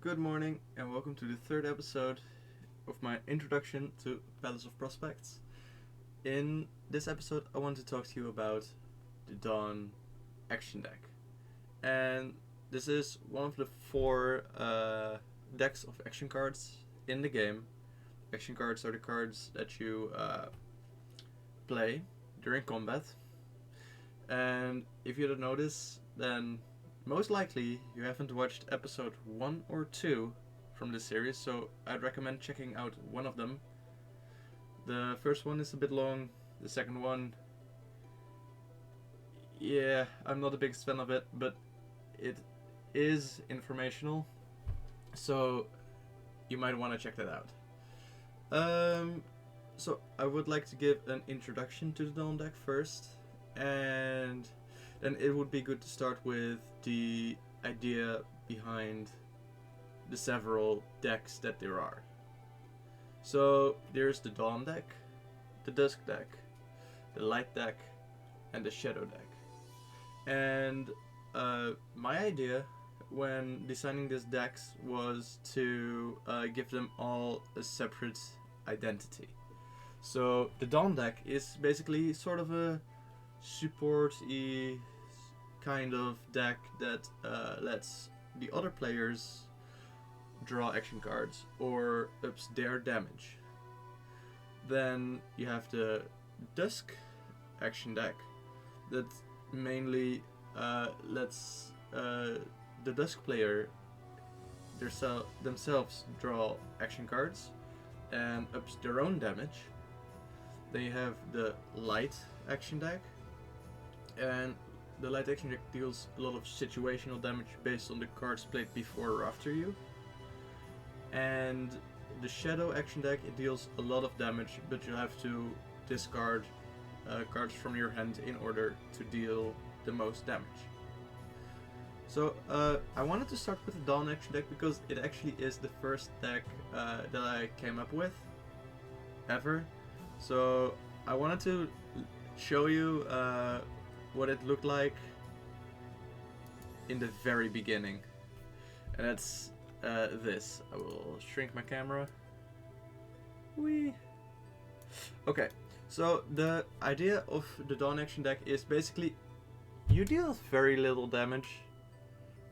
Good morning and welcome to the third episode of my introduction to Palace of Prospects. In this episode I want to talk to you about the Dawn action deck. And this is one of the four decks of action cards in the game. Action cards are the cards that you play during combat. And if you don't know this, then most likely you haven't watched episode 1 or 2 from this series, so I'd recommend checking out one of them. The first one is a bit long, the second one, yeah, I'm not the biggest fan of it, but it is informational, so you might want to check that out. So I would like to give an introduction to the Dawn deck first, and then it would be good to start with the idea behind the several decks that there are. So there's the Dawn deck, the Dusk deck, the Light deck, and the Shadow deck. And my idea when designing these decks was to give them all a separate identity. So the Dawn deck is basically sort of a support-y kind of deck that lets the other players draw action cards or ups their damage. Then you have the Dusk action deck that mainly lets the Dusk player themselves draw action cards and ups their own damage. Then you have the Light action deck, and the Light action deck deals a lot of situational damage based on the cards played before or after you. And the Shadow action deck, it deals a lot of damage, but you have to discard cards from your hand in order to deal the most damage. So I wanted to start with the Dawn action deck because it actually is the first deck that I came up with ever. So I wanted to show you what it looked like in the very beginning, and that's this. I will shrink my camera. Whee! Okay, so the idea of the Dawn action deck is basically you deal very little damage,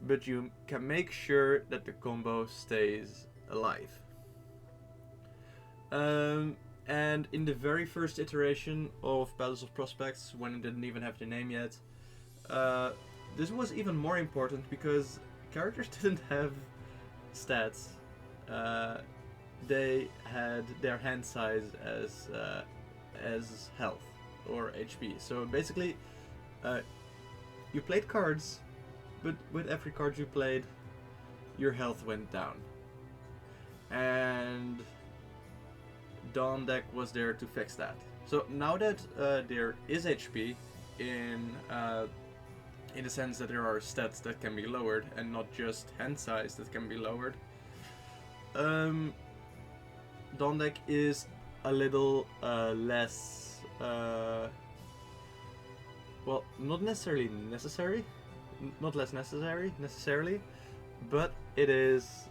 but you can make sure that the combo stays alive. And in the very first iteration of Palace of Prospects, when it didn't even have the name yet, this was even more important because characters didn't have stats. They had their hand size as health or HP. So basically, you played cards, but with every card you played, your health went down. And Dawn deck was there to fix that. So now that there is HP in the sense that there are stats that can be lowered and not just hand size that can be lowered, Dawn deck is a little less, well, not necessarily necessary, not less necessarily, but it is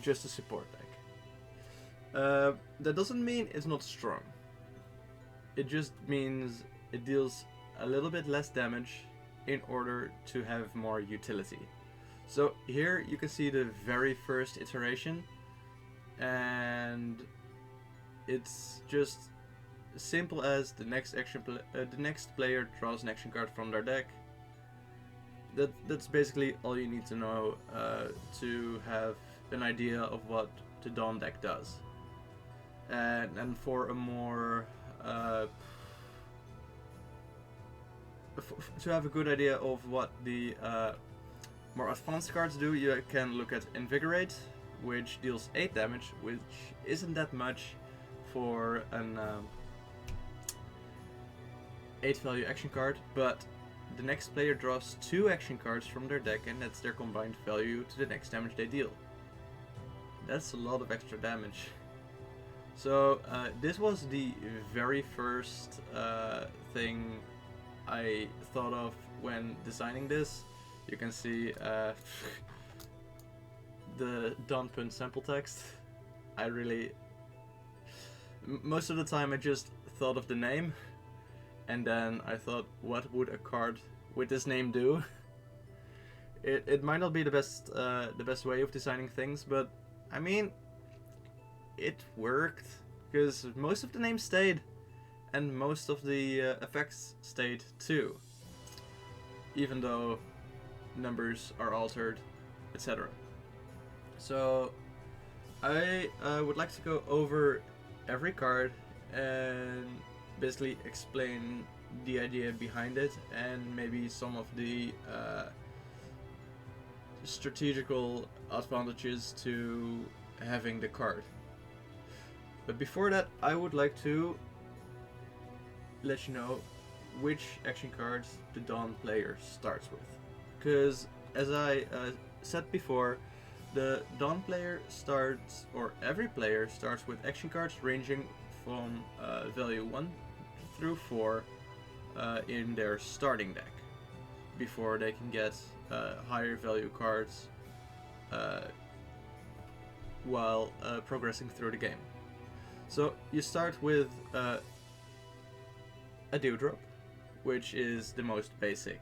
just a support deck. That doesn't mean it's not strong. It just means it deals a little bit less damage in order to have more utility. So here you can see the very first iteration, and it's just simple as the next player draws an action card from their deck. That's basically all you need to know to have an idea of what the Dawn deck does. And for a more to have a good idea of what the more advanced cards do, you can look at Invigorate, which deals 8 damage, which isn't that much for an 8 value action card, but the next player draws 2 action cards from their deck, and that's their combined value to the next damage they deal. That's a lot of extra damage. So this was the very first thing I thought of when designing this. You can see the Donpun sample text. I really... most of the time I just thought of the name, and then I thought, what would a card with this name do? It might not be the best way of designing things, but I mean, it worked, because most of the names stayed, and most of the effects stayed too, even though numbers are altered, etc. So I would like to go over every card and basically explain the idea behind it, and maybe some of the strategical advantages to having the card. But before that, I would like to let you know which action cards the Dawn player starts with. Because, as I said before, the Dawn player starts, or every player starts with action cards ranging from value 1 through 4 in their starting deck, before they can get higher value cards while progressing through the game. So you start with a Dewdrop, which is the most basic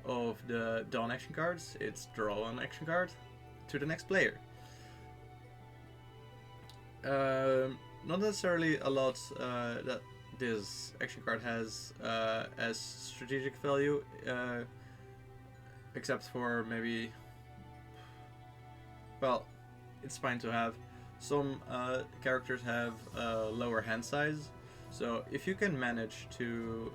of the Dawn action cards. It's draw an action card to the next player. Not necessarily a lot that this action card has as strategic value, except for maybe, well, it's fine to have. Some characters have lower hand size, so if you can manage to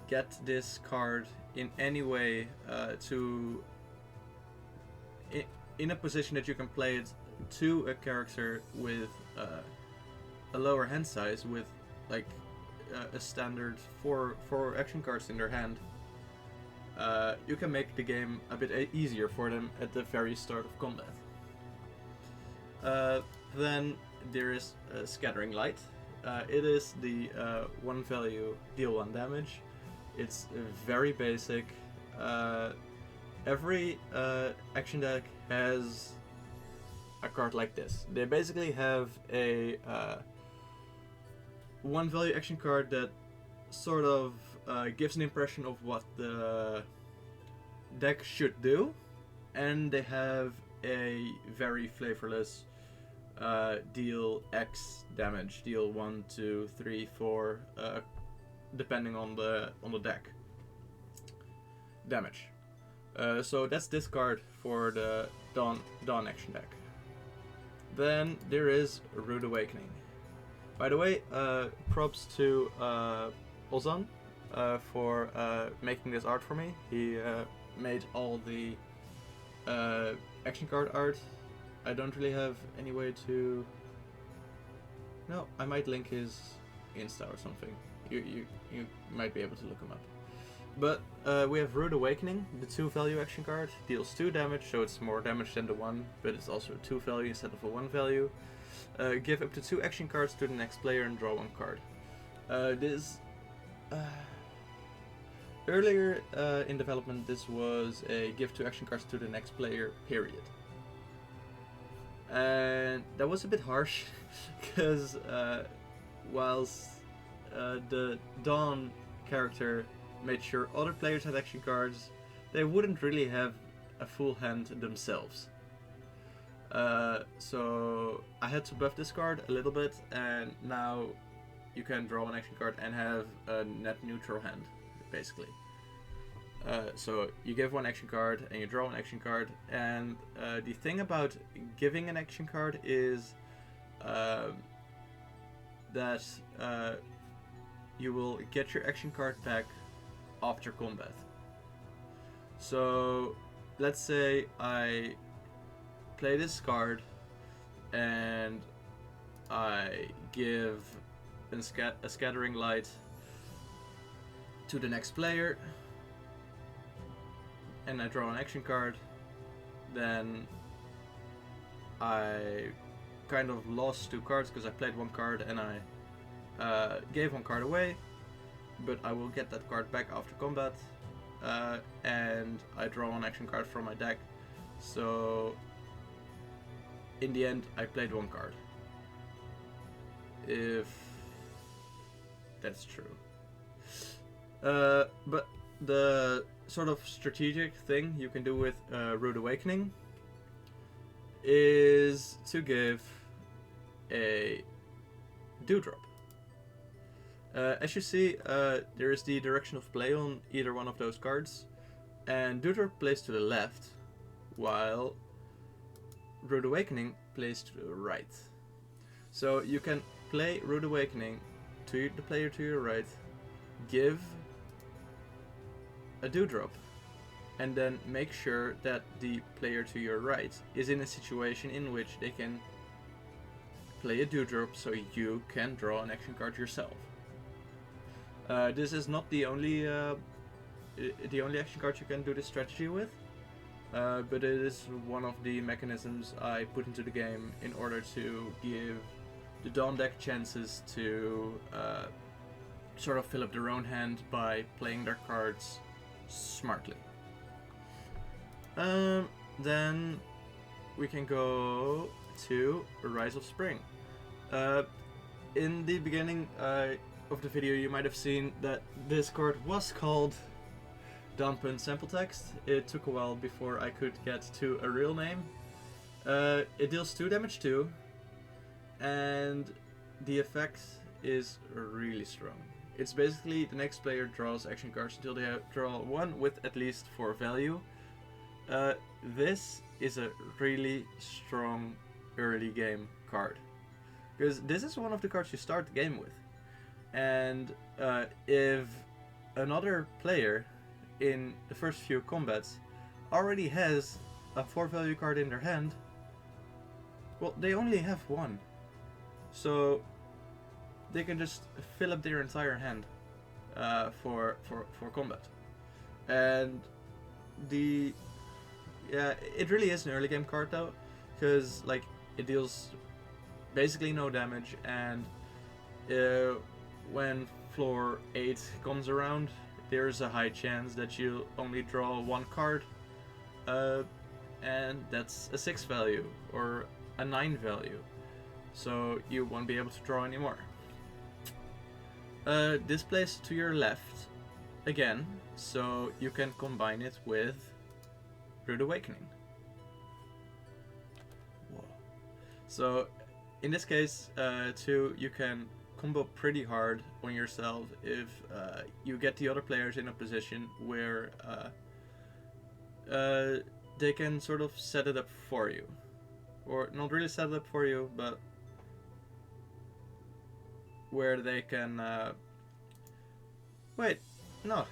get this card in any way in a position that you can play it to a character with a lower hand size, with like a standard four action cards in their hand, you can make the game a bit easier for them at the very start of combat. Then there is Scattering Light. It is the 1 value, deal 1 damage. It's very basic. Every action deck has a card like this. They basically have a 1 value action card that sort of gives an impression of what the deck should do, and they have a very flavorless deal X damage, deal 1, 2, 3, 4, depending on the deck damage. So that's this card for the Dawn action deck. Then there is Rude Awakening. By the way, props to Ozan for making this art for me. He made all the action card art. I don't really have any way to... No, I might link his Insta or something. You might be able to look him up. But we have Rude Awakening, the 2 value action card. Deals 2 damage, so it's more damage than the 1, but it's also a 2 value instead of a 1 value. Give up to 2 action cards to the next player and draw 1 card. Earlier in development, this was a give 2 action cards to the next player, period. And that was a bit harsh, because whilst the Dawn character made sure other players had action cards, they wouldn't really have a full hand themselves. So I had to buff this card a little bit, and now you can draw an action card and have a net neutral hand, basically. So you give 1 action card and you draw an action card, and the thing about giving an action card is that you will get your action card back after combat. So let's say I play this card and I give a Scattering Light to the next player, and I draw an action card, then I kind of lost 2 cards because I played 1 card and I gave 1 card away. but I will get that card back after combat, and I draw an action card from my deck. So in the end, I played one card. If that's true. But the sort of strategic thing you can do with Rude Awakening is to give a Dewdrop. As you see, there is the direction of play on either one of those cards, and Dewdrop plays to the left, while Rude Awakening plays to the right. So you can play Rude Awakening to the player to your right, give a Dewdrop, and then make sure that the player to your right is in a situation in which they can play a Dewdrop so you can draw an action card yourself. This is not the only action card you can do this strategy with, but it is one of the mechanisms I put into the game in order to give the Dawn deck chances to sort of fill up their own hand by playing their cards smartly. Then we can go to Rise of Spring. In the beginning of the video, you might have seen that this card was called Dampen Sample Text. It took a while before I could get to a real name. It deals 2 damage too, and the effect is really strong. It's basically the next player draws action cards until they draw one with at least 4 value. This is a really strong early game card, because this is one of the cards you start the game with, and if another player in the first few combats already has a 4 value card in their hand, well, they only have one, so they can just fill up their entire hand for combat. And it really is an early game card though, because like it deals basically no damage, and when floor 8 comes around, there's a high chance that you'll only draw 1 card, and that's a 6 value or a 9 value, so you won't be able to draw anymore. This plays to your left again, so you can combine it with Rude Awakening. Whoa. So in this case, too, you can combo pretty hard on yourself if you get the other players in a position where they can sort of set it up for you. Or not really set it up for you, but where they can wait, no.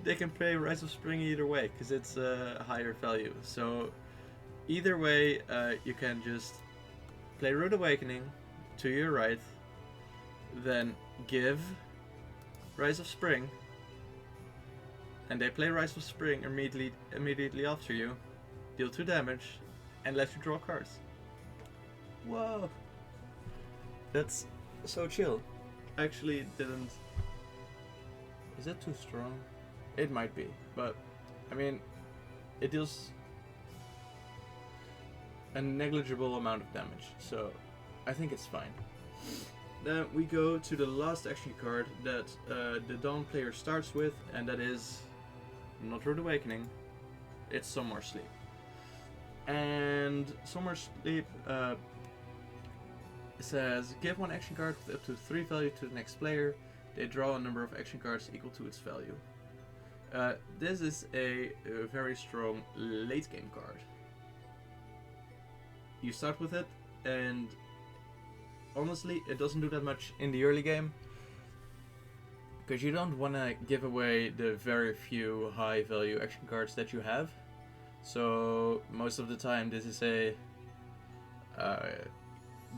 They can play Rise of Spring either way, because it's a higher value. So either way, you can just play Rude Awakening to your right, then give Rise of Spring, and they play Rise of Spring immediately after you, deal 2 damage, and let you draw cards. Whoa! That's so chill. Actually didn't... Is that too strong? It might be, but I mean, it deals a negligible amount of damage, so I think it's fine. Then we go to the last action card that the Dawn player starts with, and that is not Rude Awakening, it's Somewhere Sleep. And Somewhere Sleep says, give 1 action card with up to 3 value to the next player. They draw a number of action cards equal to its value. This is a very strong late game card. You start with it, and honestly, it doesn't do that much in the early game, because you don't want to give away the very few high value action cards that you have. So most of the time this is a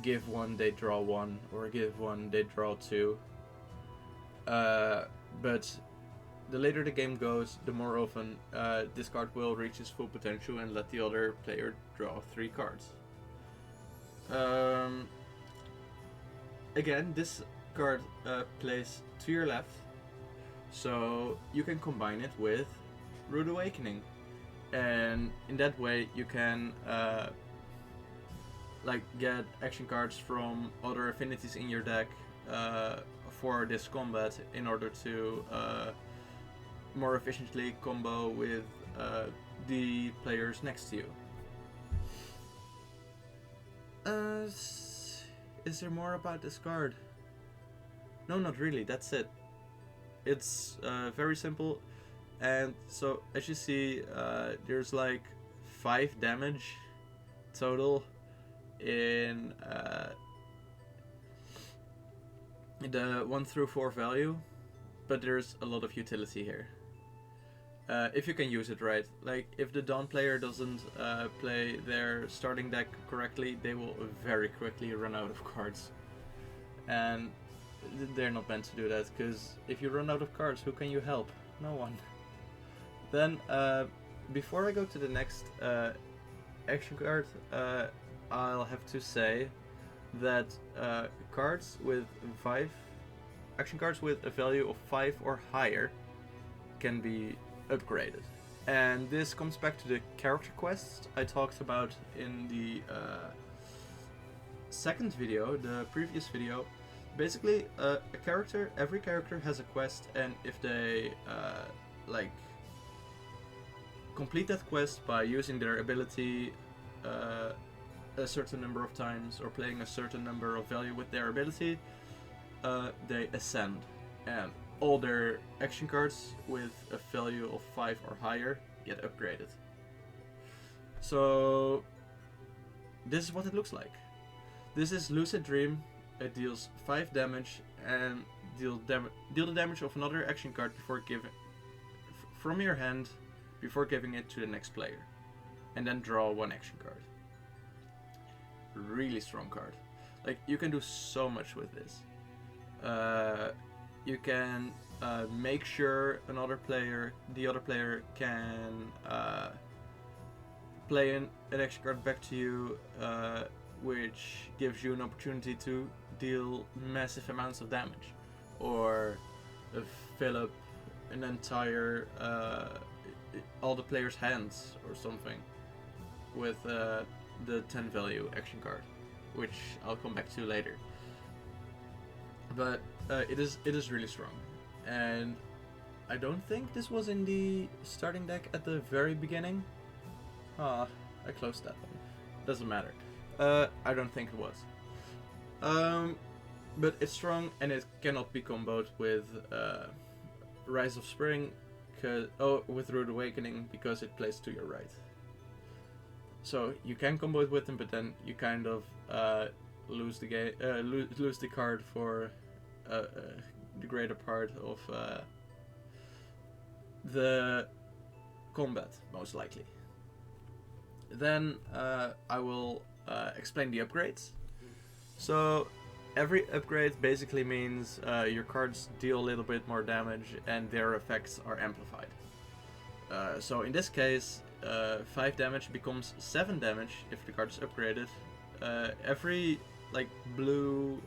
give 1, they draw 1, or give 1, they draw 2. But the later the game goes, the more often this card will reach its full potential and let the other player draw 3 cards. Again, this card plays to your left, So you can combine it with Rude Awakening, and in that way you can like get action cards from other affinities in your deck for this combat in order to more efficiently combo with the players next to you. Is there more about this card? No, not really. That's it. It's very simple, and so as you see, there's like 5 damage total in the 1 through 4 value, but there's a lot of utility here. If you can use it right. Like, if the Dawn player doesn't play their starting deck correctly, they will very quickly run out of cards. And they're not meant to do that, because if you run out of cards, who can you help? No one. Then, before I go to the next action card, I'll have to say that cards with 5 action cards with a value of 5 or higher can be upgraded. And this comes back to the character quests I talked about in the second video, the previous video. Basically, every character has a quest, and if they like complete that quest by using their ability a certain number of times or playing a certain number of value with their ability, they ascend, and all their action cards with a value of 5 or higher get upgraded. So this is what it looks like. This is Lucid Dream. It deals 5 damage and deal the damage of another action card before giving from your hand before giving it to the next player, and then draw 1 action card. Really strong card. Like, you can do so much with this. You can make sure the other player can play an action card back to you, which gives you an opportunity to deal massive amounts of damage, or fill up an entire all the players' hands or something with the 10 value action card, which I'll come back to later. But it is really strong, and I don't think this was in the starting deck at the very beginning. I closed that one. Doesn't matter. I don't think it was. But it's strong, and it cannot be comboed with Rise of Spring, with Rude Awakening, because it plays to your right. So you can combo it with them, but then you kind of lose the game, lose the card for the greater part of the combat, most likely. Then I will explain the upgrades. So every upgrade basically means your cards deal a little bit more damage and their effects are amplified. So in this case, 5 damage becomes 7 damage if the card is upgraded. Every like blue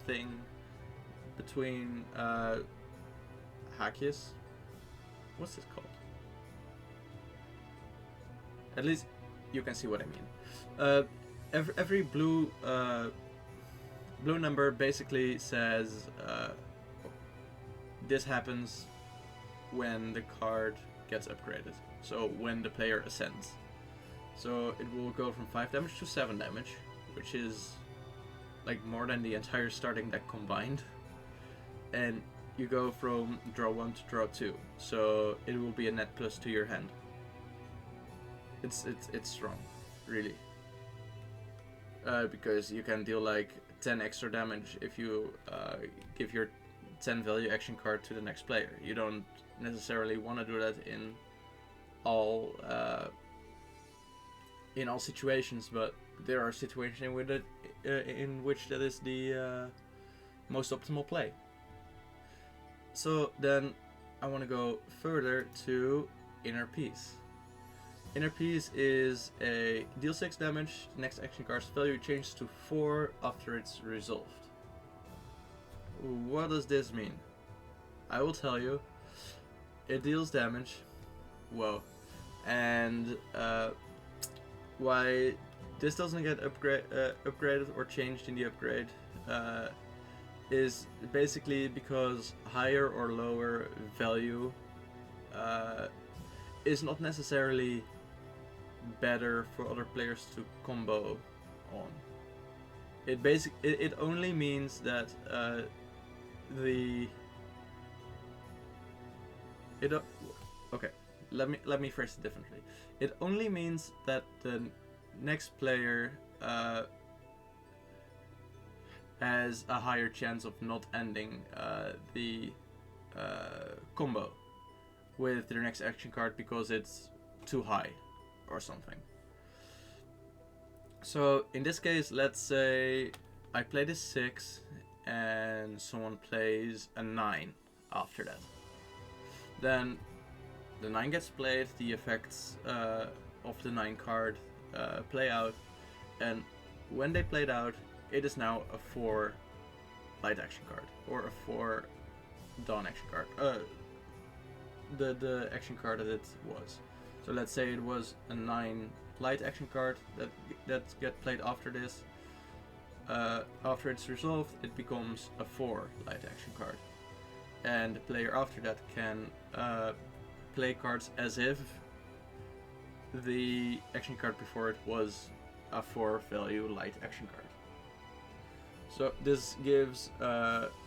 thing between Hakius, what's this called? At least you can see what I mean. Every blue number basically says this happens when the card gets upgraded. So when the player ascends. So it will go from 5 damage to 7 damage, which is like more than the entire starting deck combined. And you go from draw 1 to draw 2. So it will be a net plus to your hand. It's strong, really. Because you can deal like 10 extra damage if you give your 10 value action card to the next player. You don't necessarily want to do that in all situations, but there are situations in which that is the most optimal play. So then I want to go further to Inner Peace. Inner Peace is a deal 6 damage, the next action card's value changes to 4 after it's resolved. What does this mean? I will tell you. it deals damage. Whoa. And why this doesn't get upgraded or changed in the upgrade is basically because higher or lower value is not necessarily better for other players to combo on. It only means that okay, let me phrase it differently. It only means that the next player has a higher chance of not ending the combo with their next action card because it's too high or something. So in this case, let's say I play this 6 and someone plays a 9 after that. Then the 9 gets played, the effects of the 9 card play out, and when they played out, it is now a 4 light action card, or a 4 dawn action card. The action card that it was. So let's say it was a 9 light action card that get played after this. After it's resolved, it becomes a 4 light action card, and the player after that can play cards as if the action card before it was a 4 value light action card. So this gives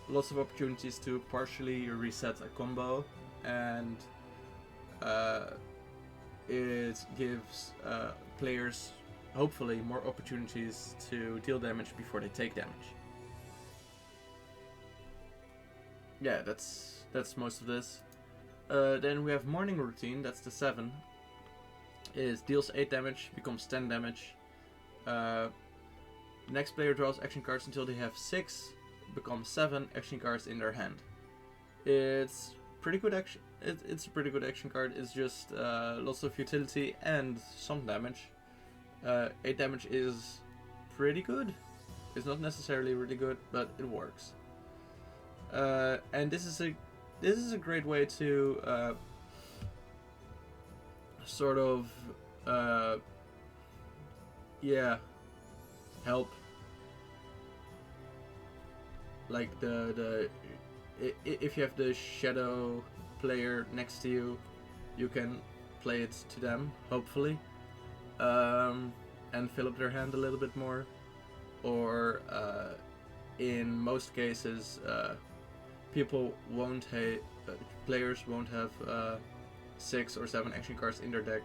lots of opportunities to partially reset a combo, and it gives players hopefully more opportunities to deal damage before they take damage. Yeah, that's most of this. Then we have Morning Routine, that's the 7. It deals 8 damage, becomes 10 damage. Next player draws action cards until they have 6, becomes 7 action cards in their hand. It's pretty good action. It's a pretty good action card. It's just lots of utility and some damage. 8 damage is pretty good. It's not necessarily really good, but it works. And this is a great way to sort of help. Like if you have the shadow player next to you, you can play it to them, hopefully, and fill up their hand a little bit more. Or in most cases, players won't have 6 or 7 action cards in their deck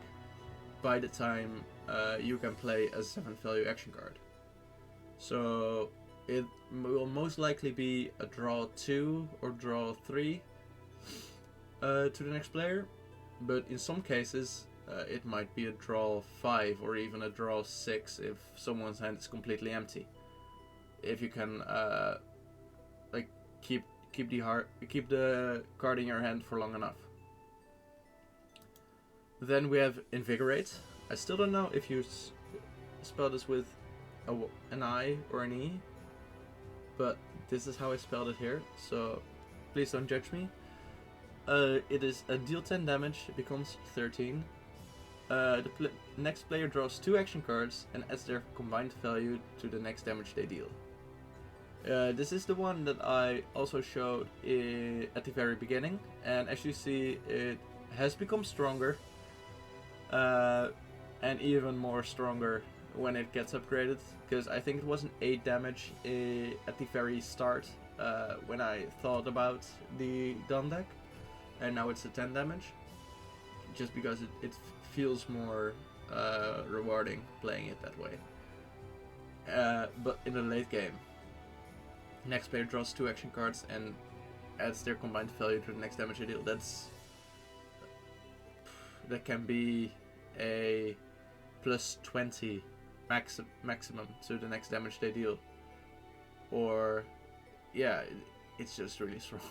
by the time you can play a 7th value action card. So it will most likely be a draw 2 or draw 3 to the next player, but in some cases it might be a draw 5 or even a draw 6 if someone's hand is completely empty. If you can keep the card in your hand for long enough. Then we have Invigorate. I still don't know if you spell this with an I or an E, but this is how I spelled it here, so please don't judge me. It is a deal 10 damage, it becomes 13. The next player draws 2 action cards and adds their combined value to the next damage they deal. This is the one that I also showed at the very beginning, and as you see, it has become stronger, and even more stronger when it gets upgraded, because I think it was an 8 damage at the very start when I thought about the Dawn deck, and now it's a 10 damage, just because it feels more rewarding playing it that way. But in the late game, next player draws 2 action cards and adds their combined value to the next damage they deal. That can be a plus 20 maximum to the next damage they deal. Or, yeah, it's just really strong.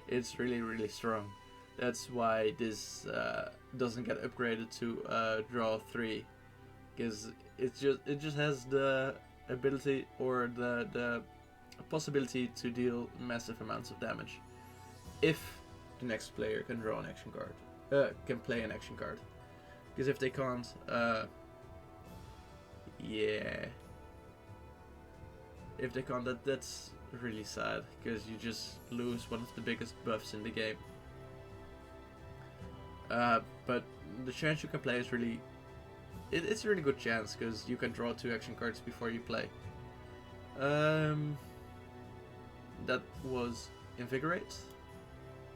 It's really strong. That's why this doesn't get upgraded to draw 3, because it just has the ability or the possibility to deal massive amounts of damage if the next player can draw an action card, can play an action card. Because if they can't, yeah, if they can't, that's really sad, because you just lose one of the biggest buffs in the game. But the chance you can play is really, it's a really good chance, because you can draw 2 action cards before you play. That was Invigorate.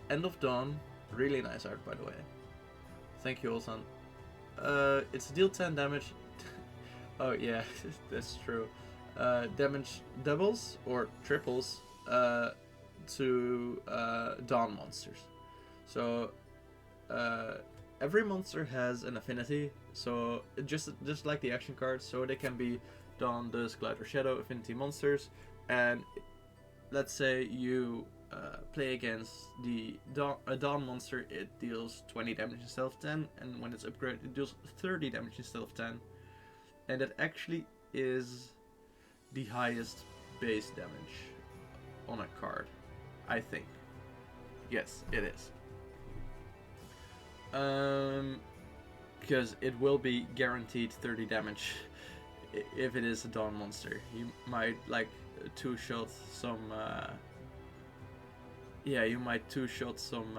End of Dawn, really nice art, by the way. Thank you, Olsan. It's deal 10 damage. Oh yeah, that's true. Damage doubles or triples to Dawn monsters. So every monster has an affinity. So just like the action cards, so they can be Dawn, Dusk, Light, or Shadow affinity monsters. And let's say you play against a Dawn monster, it deals 20 damage instead of 10, and when it's upgraded, it deals 30 damage instead of 10. And that actually is the highest base damage on a card, I think. Yes, it is. Because it will be guaranteed 30 damage if it is a Dawn monster. You might like two-shot some. Yeah, you might two-shot some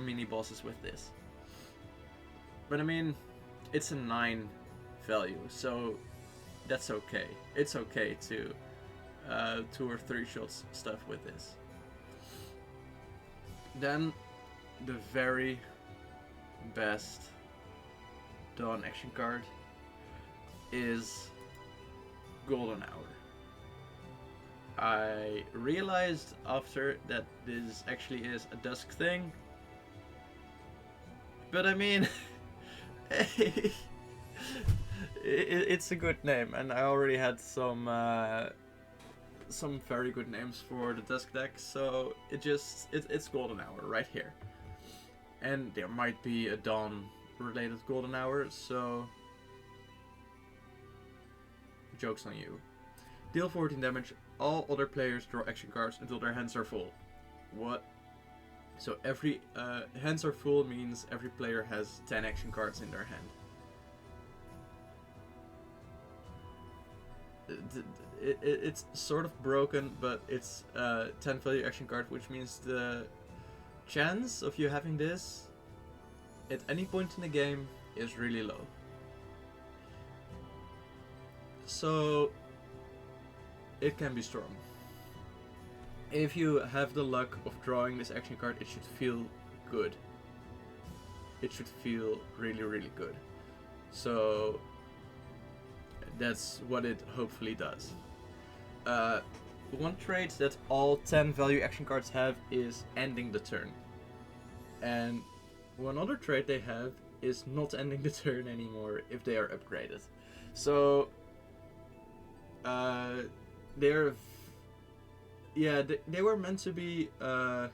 mini bosses with this. But I mean, it's a 9 value, so that's okay. It's okay to 2 or 3 shots stuff with this. Then the very best Dawn action card is Golden Hour. I realized after that this actually is a Dusk thing, but I mean, it's a good name, and I already had some very good names for the Dusk deck, so it's Golden Hour right here. And there might be a Dawn related Golden Hour, so joke's on you. Deal 14 damage, all other players draw action cards until their hands are full. What? So every hands are full means every player has 10 action cards in their hand. It's sort of broken, but it's 10 value action card, which means the chance of you having this at any point in the game is really low. So it can be strong. If you have the luck of drawing this action card, it should feel good. It should feel really, really good. So that's what it hopefully does. One trait that all 10 value action cards have is ending the turn. And one other trait they have is not ending the turn anymore if they are upgraded. So they're they were meant to be they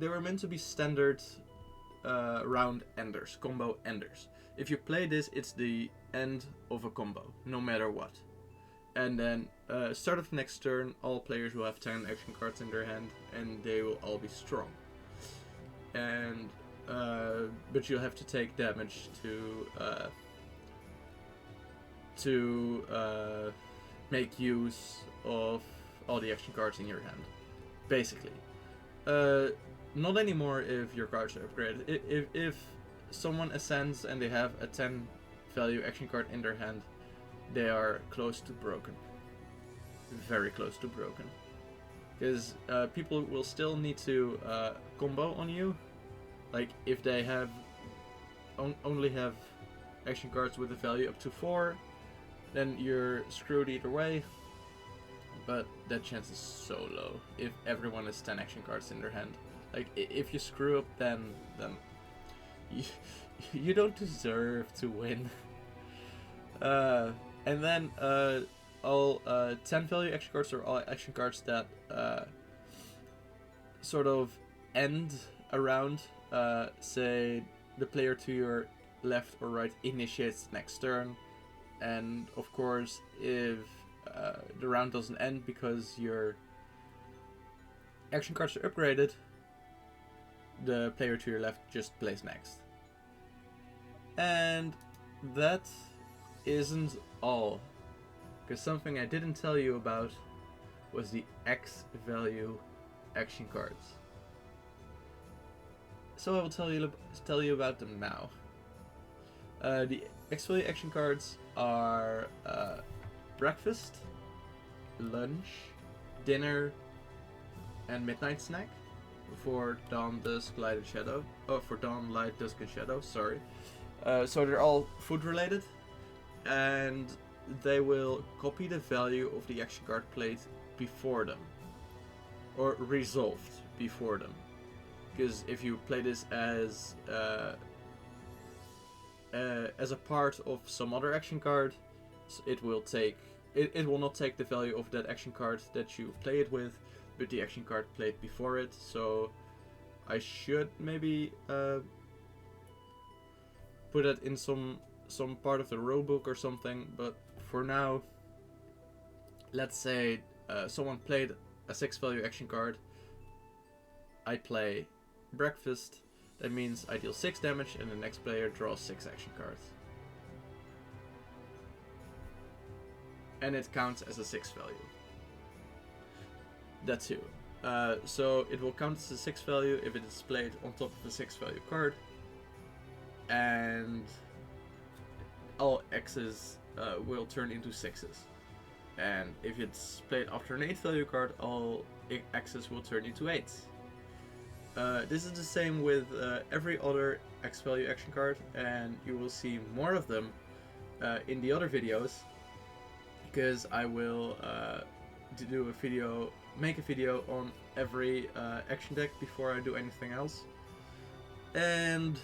were meant to be standard round enders, combo enders. If you play this, it's the end of a combo, no matter what. And then start of the next turn, all players will have 10 action cards in their hand, and they will all be strong. And but you'll have to take damage to make use of all the action cards in your hand, basically. Not anymore if your cards are upgraded. If someone ascends and they have a 10 value action card in their hand, they are close to broken. Very close to broken. Because people will still need to combo on you. Like, if they have only have action cards with a value up to 4, then you're screwed either way. But that chance is so low if everyone has 10 action cards in their hand. Like, if you screw up, then you don't deserve to win. And then all 10 value action cards are all action cards that sort of end around, say, the player to your left or right initiates next turn. And of course, if the round doesn't end because your action cards are upgraded, the player to your left just plays next. And that isn't all. Because something I didn't tell you about was the X value action cards. So I will tell you about them now. The X value action cards are breakfast, lunch, dinner, and midnight snack for dawn, dusk, light, and shadow. Oh, for dawn, light, dusk, and shadow. Sorry. So they're all food related, and they will copy the value of the action card played before them, or resolved before them. Because if you play this as a part of some other action card, it will not take the value of that action card that you play it with, but the action card played before it. So I should maybe put it in some part of the rulebook or something. But for now, let's say someone played a 6 value action card. I play breakfast. That means I deal 6 damage and the next player draws 6 action cards. And it counts as a 6 value. That's two. So it will count as a 6 value if it is played on top of a 6 value card. And all X's will turn into 6s. And if it's played after an 8 value card, all X's will turn into 8s. This is the same with every other X value action card, and you will see more of them in the other videos, because I will make a video on every action deck before I do anything else. And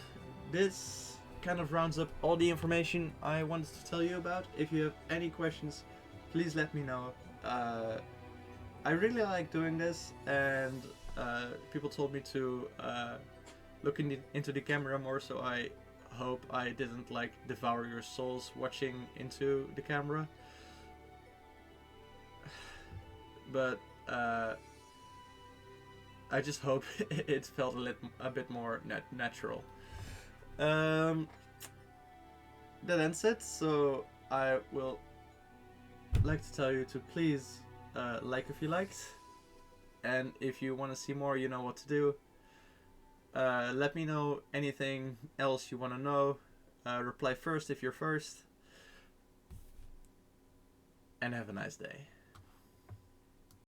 this kind of rounds up all the information I wanted to tell you about. If you have any questions, please let me know. I really like doing this, and people told me to look into the camera more, so I hope I didn't devour your souls watching into the camera. But I just hope it felt a bit more natural. That ends it, so I will like to tell you to please like if you liked. And if you want to see more, you know what to do. Let me know anything else you want to know. Reply first if you're first. And have a nice day.